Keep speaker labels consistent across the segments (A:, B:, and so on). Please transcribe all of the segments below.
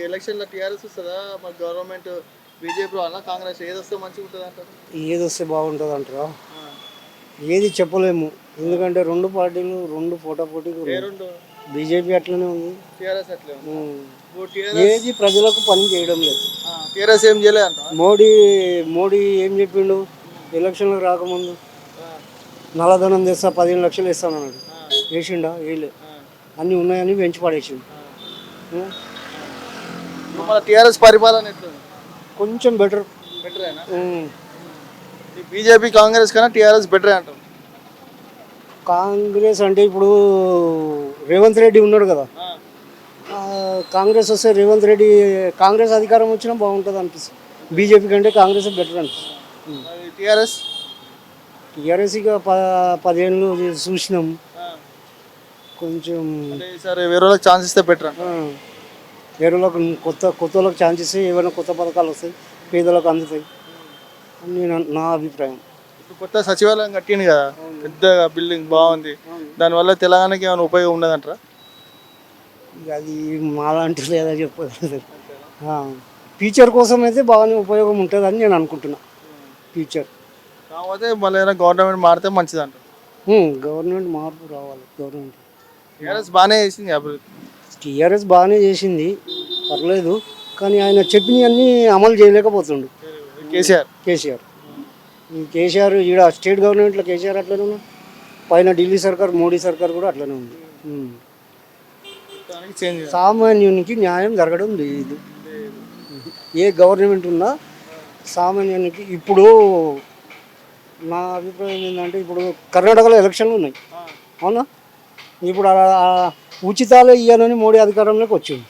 A: ఎలక్షన్‌లో టీఆర్ఎస్ వస్తదా? మరి గవర్నమెంట్ బీజేపీ రావాలా? కాంగ్రెస్ ఏదొస్తే మంచిగుంటదంటారు?
B: ఏదొస్తే బాగుంటుందంటారా?
A: ఆ!
B: ఏది చెప్పలేము. ఎందుకంటే రెండు పార్టీలు రెండు పోటాపోటీగా
A: ఏ
B: ఉన్నాయి.
A: 2?
B: బీజేపీ అట్లనే ఉంది.
A: టీఆర్ఎస్ అట్లే ఉందా?
B: ఉమ్.
A: ఇప్పుడు టీఆర్ఎస్
B: ఏది ప్రజలకు పని చేయడం లేదు.
A: టీఆర్ఎస్ ఏం చేయలేదంటావా?
B: మోడీ మోడీ ఏం చెప్పిండు ఎలక్షన్లకు రాకముందు?
A: ఆ!
B: నల్లధనం తెస్తా 15 లక్షలు ఇస్తానన్నాడు.
A: ఆ!
B: వేసిండా? వేయలే.
A: ఆ!
B: అన్నీ ఉన్నాయని పెంచి పడేసిండు.
A: ఆ!
B: ఉం.
A: ఇప్పుడు మన టీఆర్ఎస్ పరిపాలన ఎట్లుంది?
B: కొంచెం బెటర్.
A: బెటరేనా? ఈ బీజేపీ, కాంగ్రెస్ కన్నా టీఆర్ఎస్ బెటరే అంటావు.
B: కాంగ్రెస్ అంటే ఇప్పుడు రేవంత్ రెడ్డి ఉన్నాడు కదా.
A: ఆ!
B: కాంగ్రెస్ వస్తే రేవంత్ రెడ్డి కాంగ్రెస్ అధికారం వచ్చినా బాగుంటుంది అనిపిస్తుంది. బీజేపీ కంటే కాంగ్రెస్ బెటర్ అనిపిస్తుంది.
A: మరి టీఆర్ఎస్?
B: టీఆర్ఎస్ ఇక 10 ఏళ్ళు చూసినాం.
A: ఆ!
B: కొంచెం
A: అంటే ఈసారి వేరే వాళ్ళకి ఛాన్స్ ఇస్తే బెటర్ అంట.
B: వేరే వాళ్ళకి కొత్త వాళ్ళకి ఛాన్స్ ఇస్తే ఏమైనా కొత్త పథకాలు వస్తాయి, పేదలకు అందుతాయి అని నా అభిప్రాయం.
A: ఇప్పుడు కొత్త సచివాలయం కట్టింది కదా, పెద్ద బిల్డింగ్ బాగుంది. దానివల్ల తెలంగాణకి ఏమైనా ఉపయోగం ఉండదంటారా?
B: ఇక అది మాలాంటి లేదా చెప్పదు. ఫ్యూచర్ కోసం అయితే బాగానే ఉపయోగం ఉంటుందని నేను అనుకుంటున్నా. ఫ్యూచర్
A: కాకపోతే మళ్ళీ ఏదైనా గవర్నమెంట్ మారితే మంచిది అంటారు.
B: గవర్నమెంట్ మార్పు రావాలి. గవర్నమెంట్
A: టీఆర్ఎస్ బాగానే చేసింది అభివృద్ధి.
B: టీఆర్ఎస్ బాగానే చేసింది, పర్లేదు. కానీ ఆయన చెప్పినవన్నీ అమలు చేయలేకపోతుండు కేసీఆర్. ఈ కేసీఆర్ ఈడ స్టేట్ గవర్నమెంట్లో కేసీఆర్ అట్లనే ఉన్నాడు, పైన ఢిల్లీ సర్కార్ మోడీ సర్కార్ కూడా అట్లనే ఉంది. సామాన్యునికి న్యాయం జరగడం లేదు. ఏ గవర్నమెంట్ ఉన్నా సామాన్యునికి. ఇప్పుడు నా అభిప్రాయం ఏంటంటే, ఇప్పుడు కర్ణాటకలో ఎలక్షన్లు ఉన్నాయి, అవునా? ఇప్పుడు ఉచితాలు ఇవ్వనని మోడీ అధికారంలోకి వచ్చింది.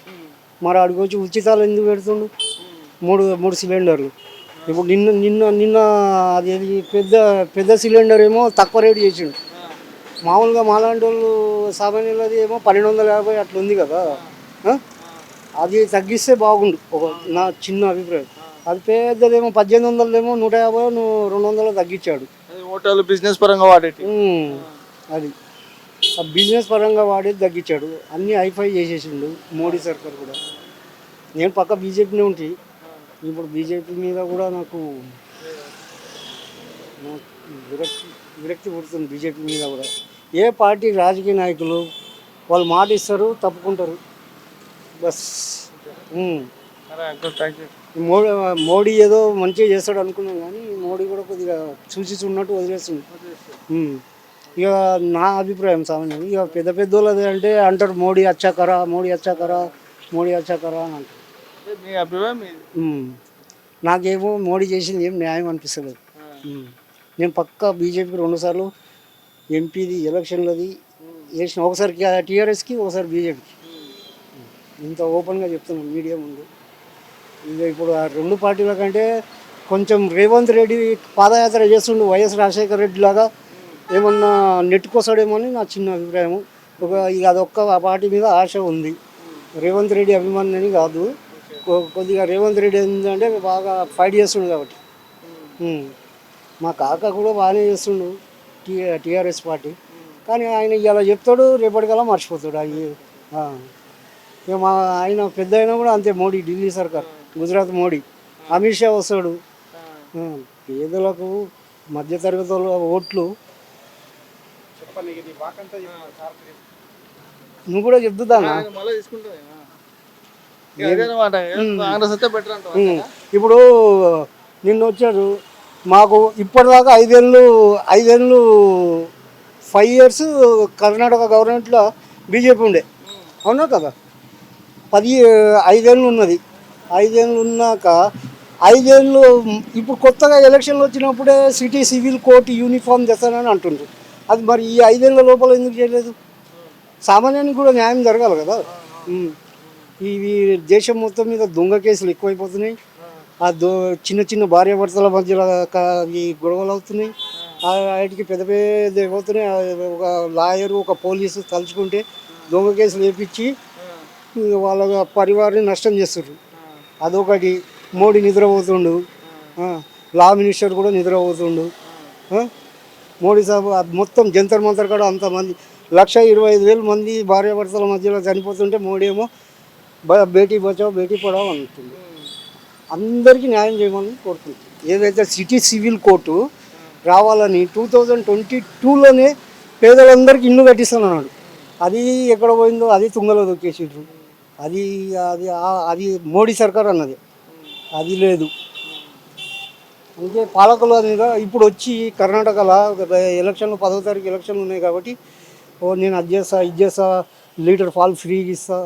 B: మరి ఆడికి వచ్చి ఉచితాలు ఎందుకు పెడుతుండు? మూడు సిలిండర్లు. ఇప్పుడు నిన్న అది పెద్ద సిలిండర్ ఏమో తక్కువ రేటు చేసిండు. మామూలుగా మాలాంటి వాళ్ళు సామాన్యులది ఏమో 1250 అట్లా ఉంది కదా. అది తగ్గిస్తే బాగుండు, నా చిన్న అభిప్రాయం. అది పెద్దదేమో 1800 150 200 తగ్గించాడు.
A: హోటల్ బిజినెస్ పరంగా వాడేటి.
B: అది ఆ బిజినెస్ పరంగా వాడేది తగ్గించాడు. అన్నీ హైఫై చేసేసిండు మోడీ సర్కార్ కూడా. నేను పక్క బీజేపీనే ఉంటే, ఇప్పుడు బీజేపీ మీద కూడా నాకు విరక్తి పుడుతుంది. బీజేపీ మీద కూడా ఏ పార్టీ రాజకీయ నాయకులు వాళ్ళు మాట ఇస్తారు, తప్పుకుంటారు బస్. మోడీ ఏదో మంచిగా చేస్తాడు అనుకున్నాం, కానీ మోడీ కూడా కొద్దిగా చూసి చూడనట్టు వదిలేస్తుంది. ఇక నా అభిప్రాయం సామాన్యం. ఇక పెద్ద వాళ్ళది అంటే అంటారు మోడీ అచ్చాకరా అని అంటారు.
A: మీ అభిప్రాయం?
B: నాకేమో మోడీ చేసింది ఏం న్యాయం అనిపిస్తలేదు. నేను పక్కా బీజేపీకి 2 సార్లు ఎంపీది ఎలక్షన్లది వేసిన, ఒకసారి టీఆర్ఎస్కి ఒకసారి బీజేపీకి. ఇంత ఓపెన్గా చెప్తున్నాను మీడియా ముందు. ఇక ఇప్పుడు ఆ 2 పార్టీల కంటే కొంచెం రేవంత్ రెడ్డి పాదయాత్ర చేస్తుండు వైఎస్ రాజశేఖర రెడ్డి లాగా, ఏమన్నా నెట్టుకొస్తాడేమో అని నా చిన్న అభిప్రాయం. ఇక అదొక్క పార్టీ మీద ఆశ ఉంది. రేవంత్ రెడ్డి అభిమాని అని కాదు, కొద్దిగా రేవంత్ రెడ్డి ఏంటంటే బాగా ఫైట్ చేస్తుండు కాబట్టి. మా కాక కూడా బాగానే చేస్తుండు టీఆర్ఎస్ పార్టీ. కానీ ఆయన ఇలా చెప్తాడు, రేపటికల్లా మర్చిపోతాడు. ఇక మా ఆయన పెద్ద అయినా కూడా అంతే. మోడీ ఢిల్లీ సర్కార్, గుజరాత్ మోడీ, అమిత్ షా వస్తాడు. పేదలకు మధ్యతరగతి ఓట్లు. నువ్వు కూడా చెప్తున్నా. ఇప్పుడు నిన్న వచ్చాడు మాకు. ఇప్పటిదాకా 5 years కర్ణాటక గవర్నమెంట్లో బీజేపీ ఉండే, అవునా కదా? 5 ఏళ్ళు ఉన్నది. 5 ఏళ్ళు ఉన్నాక 5 ఏళ్ళు ఇప్పుడు కొత్తగా ఎలక్షన్లు వచ్చినప్పుడే సిటీ సివిల్ కోర్టు యూనిఫామ్ తెస్తానని అంటుండ్రు. అది మరి ఈ 5 ఏళ్ళ లోపల ఎందుకు చేయలేదు? సామాన్యానికి కూడా న్యాయం జరగాలి కదా. ఇవి దేశం మొత్తం మీద దొంగ కేసులు ఎక్కువైపోతున్నాయి. చిన్న భార్యాభర్తల మధ్యలో ఈ గొడవలు అవుతున్నాయి. వాటికి పెద్ద అయిపోతున్నాయి. ఒక లాయరు, ఒక పోలీసు తలుచుకుంటే దొంగ కేసులు వేపించి వాళ్ళ పరివారాన్ని నష్టం చేస్తున్నారు. అదొకటి. మోడీ నిద్రపోతుండు, లా మినిస్టర్ కూడా నిద్రపోతుండు. మోడీ సాబ్ మొత్తం జంతర్ మంతర్ కూడా అంతమంది 1,25,000 మంది భార్యాభర్తల మధ్యలో చనిపోతుంటే మోడీ ఏమో బేటీ బచావ్ బేటీ పడావ్ అంటుంది. అందరికీ న్యాయం చేయమని కోరుతుంది. ఏదైతే సిటీ సివిల్ కోర్టు రావాలని 2022లోనే పేదలందరికీ ఇల్లు కట్టిస్తానన్నాడు. అది ఎక్కడ పోయిందో అది తుంగలో దొక్కేసిండ్రు. అది అది అది మోడీ సర్కార్ అన్నది, అది లేదు. అందుకే పాలకుల మీద ఇప్పుడు వచ్చి కర్ణాటకలో ఎలక్షన్లు 10వ తారీఖు ఎలక్షన్లు ఉన్నాయి కాబట్టి నేను అది చేస్తా ఇది చేస్తా, లీటర్ పాలు ఫ్రీగా ఇస్తా,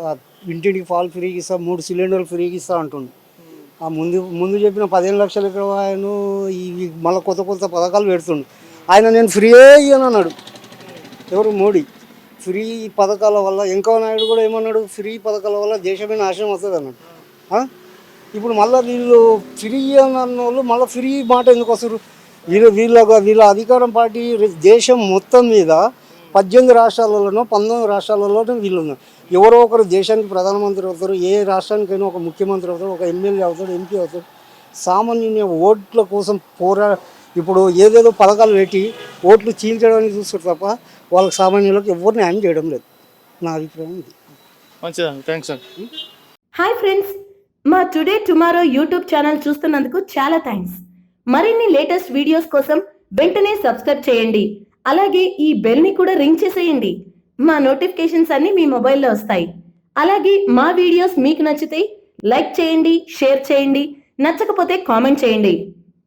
B: ఇంటింటికి పాలు ఫ్రీగా ఇస్తా, 3 సిలిండర్లు ఫ్రీగా ఇస్తా అంటుండు. ఆ ముందు చెప్పిన 15 లక్షల ఆయన ఈ మళ్ళీ కొత్త పథకాలు పెడుతుండు. ఆయన నేను ఫ్రీయే ఇయ్యను అన్నాడు. ఎవరు? మోడీ. ఫ్రీ పథకాల వల్ల వెంకయ్య నాయుడు కూడా ఏమన్నాడు, ఫ్రీ పథకాల వల్ల దేశమే నాశనం వస్తుంది అన్నాడు. ఇప్పుడు మళ్ళీ వీళ్ళు ఫ్రీ అన్న వాళ్ళు మళ్ళీ ఫ్రీ మాట ఎందుకు వస్తారు? వీళ్ళ అధికారం పార్టీ దేశం మొత్తం మీద 18 రాష్ట్రాలలోనో 19 రాష్ట్రాలలోనో వీళ్ళు ఉన్నారు. ఎవరో ఒకరు దేశానికి ప్రధానమంత్రి అవుతారు, ఏ రాష్ట్రానికైనా ఒక ముఖ్యమంత్రి అవుతాడు, ఒక ఎమ్మెల్యే అవుతాడు, ఎంపీ అవుతాడు. సామాన్య ఓట్ల కోసం ఇప్పుడు ఏదేదో పథకాలు పెట్టి ఓట్లు చీల్చడానికి చూస్తారు తప్ప వాళ్ళకి సామాన్యులకు ఎవరిని న్యాయం చేయడం లేదు. నా అభిప్రాయం ఇది.
A: మంచిదా, థ్యాంక్స్ అండి.
C: హాయ్ ఫ్రెండ్స్, మా టుడే టుమారో యూట్యూబ్ ఛానల్ చూస్తున్నందుకు చాలా థ్యాంక్స్. మరిన్ని లేటెస్ట్ వీడియోస్ కోసం వెంటనే సబ్స్క్రైబ్ చేయండి. అలాగే ఈ బెల్ ని కూడా రింగ్ చేసేయండి. మా నోటిఫికేషన్స్ అన్ని మీ మొబైల్లో వస్తాయి. అలాగే మా వీడియోస్ మీకు నచ్చితే లైక్ చేయండి, షేర్ చేయండి, నచ్చకపోతే కామెంట్ చేయండి.